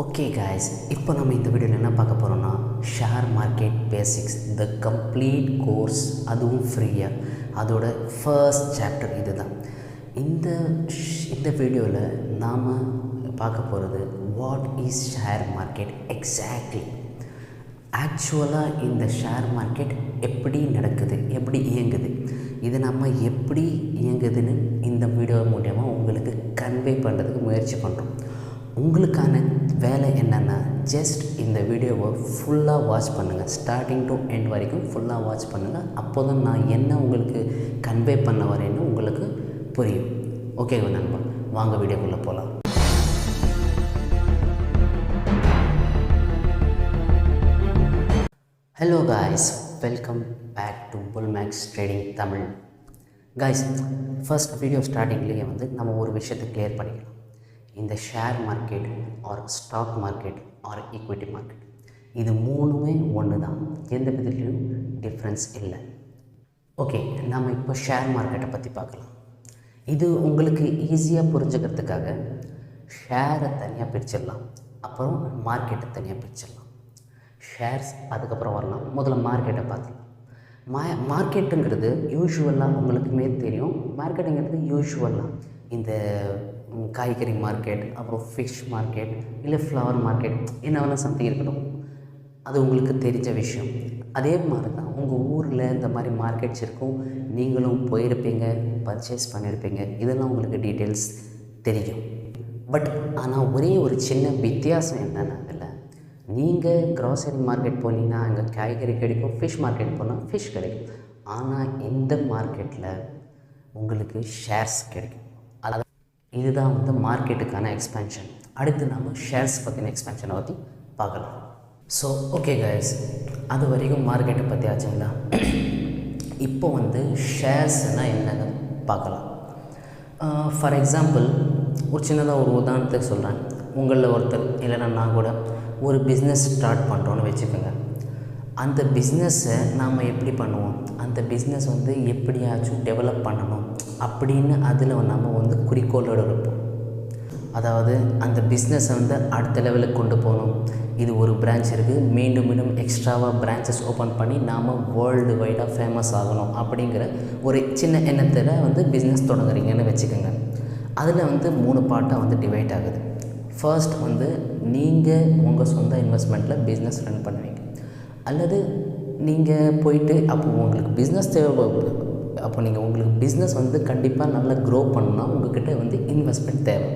Okay guys, இப்போ நம்ம இந்த வீடியோவில் என்ன பார்க்க போகிறோம்னா share market basics the complete course, அதுவும் ஃப்ரீயாக. அதோட ஃபர்ஸ்ட் சாப்டர் இது தான். இந்த வீடியோவில் நாம் பார்க்க போகிறது what is share market exactly. ஆக்சுவலாக இந்த ஷேர் மார்க்கெட் எப்படி நடக்குது, எப்படி இயங்குது, இது நம்ம எப்படி இயங்குதுன்னு இந்த வீடியோ மூலமாக உங்களுக்கு கன்வே பண்ணுறதுக்கு முயற்சி பண்ணுறோம். உங்களுக்கான வேலை என்னென்னா, ஜஸ்ட் இந்த வீடியோவை ஃபுல்லாக வாட்ச் பண்ணுங்கள், ஸ்டார்டிங் டு எண்ட் வரைக்கும் ஃபுல்லாக வாட்ச் பண்ணுங்கள். அப்போ தான் நான் என்ன உங்களுக்கு கன்வே பண்ண வரேன்னு உங்களுக்கு புரியும். ஓகே நண்பா, வாங்க வீடியோக்குள்ளே போகலாம். Hello guys, welcome back to புல்மேக்ஸ் trading Tamil. Guys, first video ஸ்டார்டிங்லேயே நம்ம ஒரு விஷயத்தை கிளியர் பண்ணிக்கலாம். இந்த share market or stock market or equity market, இது மூணுமே ஒன்று தான், எந்த விதத்துலையும் டிஃப்ரென்ஸ் இல்லை. ஓகே, நம்ம இப்போ ஷேர் மார்க்கெட்டை பற்றி பார்க்கலாம். இது உங்களுக்கு ஈஸியாக புரிஞ்சுக்கிறதுக்காக ஷேரை தனியாக பிரிச்சிடலாம், அப்புறம் மார்க்கெட்டை தனியாக பிரிச்சிடலாம். ஷேர்ஸ் அதுக்கப்புறம் வரலாம். முதல்ல மார்க்கெட்டை பார்த்துக்கலாம். மார்க்கெட்டுங்கிறது யூஷுவலாக உங்களுக்குமே தெரியும். மார்க்கெட்டுங்கிறது யூஷுவலாக இந்த காய்கறி மார்க்கெட், அப்புறம் ஃபிஷ் மார்க்கெட், இல்லை ஃப்ளவர் மார்க்கெட், என்ன வேணால் சம்திங் இருக்கட்டும், அது உங்களுக்கு தெரிஞ்ச விஷயம். அதே மாதிரி தான் உங்கள் ஊரில் இந்த மாதிரி மார்க்கெட்ஸ் இருக்கும், நீங்களும் போயிருப்பீங்க, பர்ச்சேஸ் பண்ணியிருப்பீங்க, இதெல்லாம் உங்களுக்கு டீட்டெயில்ஸ் தெரியும். பட் ஆனால் ஒரே ஒரு சின்ன வித்தியாசம் என்னென்னா, அதில் நீங்கள் க்ராசரி மார்க்கெட் போனீங்கன்னா அங்கே காய்கறி கிடைக்கும், ஃபிஷ் மார்க்கெட் போனால் ஃபிஷ் கிடைக்கும். ஆனால் இந்த மார்க்கெட்டில் உங்களுக்கு ஷேர்ஸ் கிடைக்கும். இதுதான் மார்க்கெட்டுக்கான எக்ஸ்பேன்ஷன். அடுத்து நம்ம ஷேர்ஸ் பற்றின எக்ஸ்பேன்ஷனை பற்றி பார்க்கலாம். ஸோ ஓகே கைஸ், அது வரைக்கும் மார்க்கெட்டை பற்றி ஆச்சுங்களா. இப்போ ஷேர்ஸ்னால் என்னன்னு பார்க்கலாம். ஃபார் எக்ஸாம்பிள், ஒரு சின்னதாக ஒரு உதாரணத்துக்கு சொல்கிறேன். உங்களில் ஒருத்தர் இல்லைன்னா நான் கூட ஒரு பிஸ்னஸ் ஸ்டார்ட் பண்ணுறோன்னு வச்சுக்கோங்க. அந்த பிஸ்னஸை நாம் எப்படி பண்ணுவோம், அந்த பிஸ்னஸ் எப்படியாச்சும் டெவலப் பண்ணணும் அப்படின்னு அதில் நம்ம குறிக்கோளோடு இருப்போம். அதாவது அந்த பிஸ்னஸை அடுத்த லெவலுக்கு கொண்டு போகணும். இது ஒரு பிரான்ச் இருக்குது, மீண்டும் மீண்டும் எக்ஸ்ட்ராவாக பிரான்ச்சஸ் ஓப்பன் பண்ணி நாம் வேர்ல்டு வைடாக ஃபேமஸ் ஆகணும் அப்படிங்கிற ஒரு சின்ன எண்ணத்தில் பிஸ்னஸ் தொடங்குறீங்கன்னு வச்சுக்கோங்க. அதில் 3 பார்ட்டாக டிவைட் ஆகுது. ஃபர்ஸ்ட் நீங்கள் உங்கள் சொந்த இன்வெஸ்ட்மெண்ட்டில் பிஸ்னஸ் ரன் பண்ணுவீங்க, அல்லது நீங்கள் போயிட்டு அப்போ உங்களுக்கு பிஸ்னஸ் தேவைப்படுது. அப்போ உங்களுக்கு பிஸ்னஸ் கண்டிப்பாக நல்லா க்ரோ பண்ணணும்னா உங்கள்கிட்ட இன்வெஸ்ட்மெண்ட் தேவை.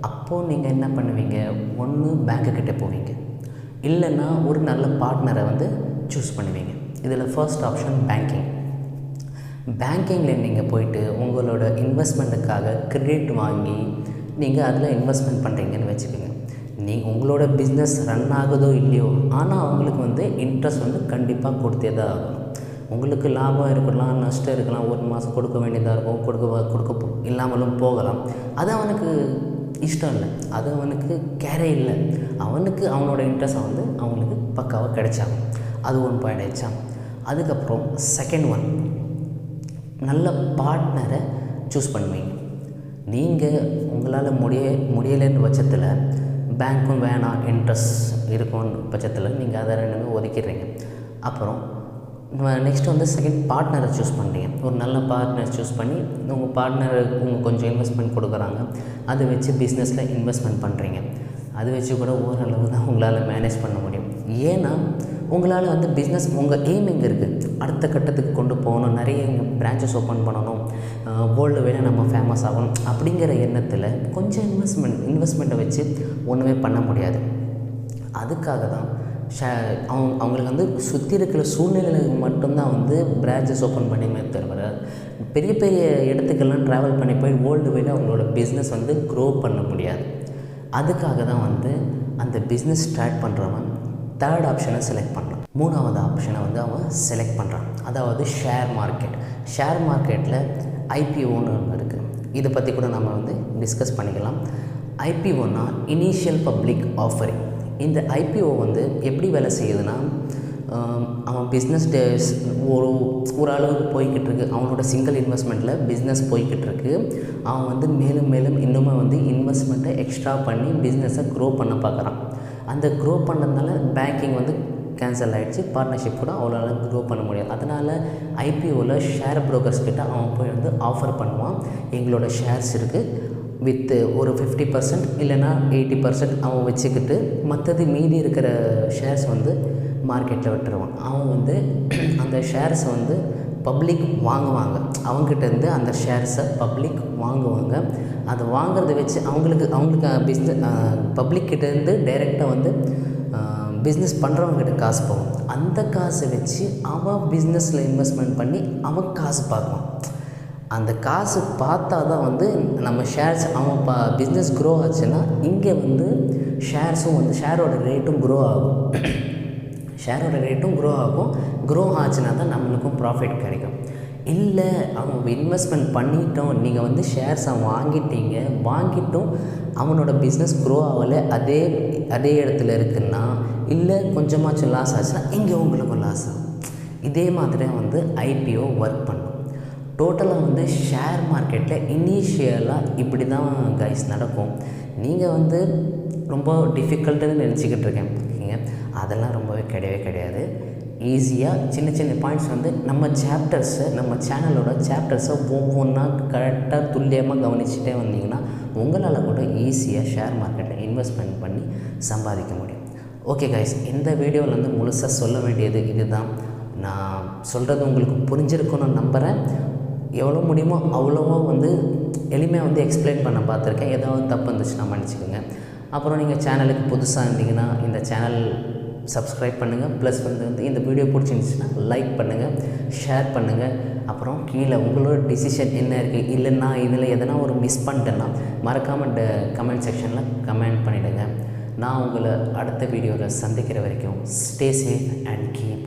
அப்போது நீங்கள் என்ன பண்ணுவீங்க, ஒன்று பேங்க்குக்கிட்ட போவீங்க, இல்லைன்னா ஒரு நல்ல பார்ட்னரை சூஸ் பண்ணுவீங்க. இதில் ஃபர்ஸ்ட் ஆப்ஷன் பேங்கிங். பேங்கிங்கில் நீங்கள் போயிட்டு உங்களோட இன்வெஸ்ட்மெண்ட்டுக்காக கிரெடிட் வாங்கி நீங்கள் அதில் இன்வெஸ்ட்மெண்ட் பண்ணுறீங்கன்னு வச்சுக்கோங்க. உங்களோட பிஸ்னஸ் ரன் ஆகுதோ இல்லையோ, ஆனால் அவங்களுக்கு இன்ட்ரெஸ்ட் கண்டிப்பாக கொடுத்தே தான் ஆகணும். உங்களுக்கு லாபம் இருக்கலாம், நஷ்டம் இருக்கலாம், ஒரு மாதம் கொடுக்க வேண்டியதாக இருக்கும், கொடுக்க இல்லாமலும் போகலாம். அது அவனுக்கு இஷ்டம் இல்லை, அது அவனுக்கு கேரே இல்லை. அவனுக்கு அவனோட இன்ட்ரெஸ்ட் அவங்களுக்கு பக்காவாக கிடைச்சாங்க. அது ஒன் பாயிண்ட் ஆயிடுச்சா. அதுக்கப்புறம் செகண்ட் ஒன், நல்ல பார்ட்னரை சூஸ் பண்ணுவீங்க. நீங்கள் உங்களால் முடியலைன்ற பட்சத்தில் பேங்க்கும் வேணாம், இன்ட்ரெஸ்ட் இருக்கும் பட்சத்தில் நீங்கள் அதை ரெண்டுமே ஒதுக்கிடுறீங்க. அப்புறம் நெக்ஸ்ட்டு செகண்ட் பார்ட்னரை சூஸ் பண்ணுறீங்க. ஒரு நல்ல பார்ட்னர் சூஸ் பண்ணி உங்கள் பார்ட்னர் கொஞ்சம் இன்வெஸ்ட்மெண்ட் கொடுக்குறாங்க, அதை வச்சு பிஸ்னஸில் இன்வெஸ்ட்மெண்ட் பண்ணுறீங்க. அதை வச்சு கூட ஓரளவு தான் உங்களால் மேனேஜ் பண்ண முடியும். ஏன்னா உங்களால் பிஸ்னஸ் உங்கள் எய்ம் எங்கே இருக்குது, அடுத்த கட்டத்துக்கு கொண்டு போகணும், நிறைய பிரான்ச்சஸ் ஓப்பன் பண்ணணும், வேர்ல்டு வைடாக நம்ம ஃபேமஸ் ஆகணும் அப்படிங்கிற எண்ணத்தில் கொஞ்சம் இன்வெஸ்ட்மெண்ட்டை வச்சு ஒன்றுமே பண்ண முடியாது. அதுக்காக தான் அவங்களுக்கு சுற்றி இருக்கிற சூழ்நிலைகளுக்கு மட்டும்தான் பிரான்ச்சஸ் ஓப்பன் பண்ணியுமே தவிர பெரிய பெரிய இடத்துக்கெல்லாம் ட்ராவல் பண்ணி போய் வேர்ல்டு வைடாக அவங்களோட பிஸ்னஸ் க்ரோ பண்ண முடியாது. அதுக்காக தான் அந்த பிஸ்னஸ் ஸ்டார்ட் பண்ணுறவன் தேர்ட் ஆப்ஷனை செலக்ட் பண்ணுறான், மூணாவது ஆப்ஷனை அவன் செலக்ட் பண்ணுறான். அதாவது ஷேர் மார்க்கெட். ஷேர் மார்க்கெட்டில் ஐபிஓன்னு ஒன்று இருக்குது. இதை பற்றி கூட நம்ம டிஸ்கஸ் பண்ணிக்கலாம். ஐபிஓனா இனிஷியல் பப்ளிக் ஆஃபரிங். இந்த ஐபிஓ எப்படி வேலை செய்யுதுன்னா, அவன் பிஸ்னஸ் ஒரு அளவுக்கு போய்கிட்டு இருக்கு. அவனோட சிங்கிள் இன்வெஸ்ட்மெண்ட்டில் பிஸ்னஸ் போய்கிட்டு இருக்கு. அவன் வந்து மேலும் மேலும் இன்னுமே வந்து இன்வெஸ்ட்மெண்ட்டை எக்ஸ்ட்ரா பண்ணி பிஸ்னஸை க்ரோ பண்ண பார்க்குறான். அந்த க்ரோ பண்ணதுனால பேங்கிங் வந்து கேன்சல் ஆகிடுச்சு. பார்ட்னர்ஷிப் கூட அவ்வளோ க்ரோ பண்ண முடியாது. அதனால் ஐபிஓவில் ஷேர் புரோக்கர்ஸ் கிட்ட அவன் போய் வந்து ஆஃபர் பண்ணுவான். எங்களோட ஷேர்ஸ் இருக்குது வித் ஒரு 50% இல்லைனா 80% அவன் வச்சுக்கிட்டு மற்றது மீதி இருக்கிற ஷேர்ஸ் வந்து மார்க்கெட்டில் விட்டுருவான். அவன் வந்து அந்த ஷேர்ஸை வந்து பப்ளிக் வாங்குவாங்க. அவங்ககிட்டேருந்து அந்த ஷேர்ஸை பப்ளிக் வாங்குவாங்க. அதை வாங்குறத வச்சு அவங்களுக்கு பிஸ்னஸ் பப்ளிக்கிட்டேருந்து டைரெக்டாக வந்து பிஸ்னஸ் பண்ணுறவங்ககிட்ட காசு போகும். அந்த காசை வச்சு அவன் பிஸ்னஸில் இன்வெஸ்ட்மெண்ட் பண்ணி அவன் காசு பார்க்குவான். அந்த காசு பார்த்தா தான் வந்து நம்ம ஷேர்ஸ் அவன் பிஸ்னஸ் க்ரோ ஆச்சுன்னா இங்கே வந்து ஷேர்ஸும் வந்து ஷேரோட ரேட்டும் க்ரோ ஆகும். ஷேரோட ரேட்டும் க்ரோ ஆகும். க்ரோ ஆச்சுன்னா தான் நம்மளுக்கும் ப்ராஃபிட் கிடைக்கும். இல்லை அவன் இன்வெஸ்ட்மெண்ட் பண்ணிட்டோம், நீங்கள் வந்து ஷேர்ஸை வாங்கிட்டீங்க, வாங்கிட்டும் அவனோட பிஸ்னஸ் க்ரோ ஆகலை, அதே இடத்துல இருக்குன்னா, இல்லை கொஞ்சமாச்சும் லாஸ் ஆச்சுன்னா இங்கே உங்களுக்கும் லாஸ் ஆகும். இதே மாதிரி வந்து ஐபிஓ ஒர்க் பண்ணும். டோட்டலாக வந்து ஷேர் மார்க்கெட்டில் இனிஷியலாக இப்படி தான் கைஸ் நடக்கும். நீங்கள் வந்து ரொம்ப டிஃபிகல்ட்டுன்னு நினச்சிக்கிட்டு இருக்கேன். ஓகேங்க, அதெல்லாம் ரொம்பவே கிடையாது. ஈஸியாக சின்ன சின்ன பாயிண்ட்ஸ் வந்து நம்ம சேனலோட சாப்டர்ஸை ஒவ்வொன்றா கரெக்டாக துல்லியமாக கவனிச்சுட்டே வந்தீங்கன்னா உங்களால் கூட ஈஸியாக ஷேர் மார்க்கெட்டில் இன்வெஸ்ட்மெண்ட் பண்ணி சம்பாதிக்க முடியும். ஓகே கைஸ், இந்த வீடியோவில் வந்து முழுசாக சொல்ல வேண்டியது இதுதான். நான் சொல்கிறது உங்களுக்கு புரிஞ்சிருக்குன்னு நம்புகிறேன். எவ்வளோ முடியுமோ அவ்வளோவா வந்து எளிமையாக வந்து எக்ஸ்பிளைன் பண்ண பார்த்துருக்கேன். ஏதாவது தப்பு இருந்துச்சுன்னா மன்னிச்சுக்கோங்க. அப்புறம் நீங்கள் சேனலுக்கு புதுசாக இருந்தீங்கன்னா இந்த சேனல் சப்ஸ்கிரைப் பண்ணுங்கள். ப்ளஸ் வந்து இந்த வீடியோ பிடிச்சிருந்துச்சுன்னா லைக் பண்ணுங்கள், ஷேர் பண்ணுங்கள். அப்புறம் கீழே உங்களோட டிசிஷன் என்ன இருக்குது, இல்லைன்னா இதில் எதனா ஒரு மிஸ் பண்ணிட்டேன்னா மறக்காமல் கமெண்ட் செக்ஷனில் கமெண்ட் பண்ணிவிடுங்க. நான் உங்களை அடுத்த வீடியோவில் சந்திக்கிற வரைக்கும் ஸ்டே சேஃப் அண்ட் கீப்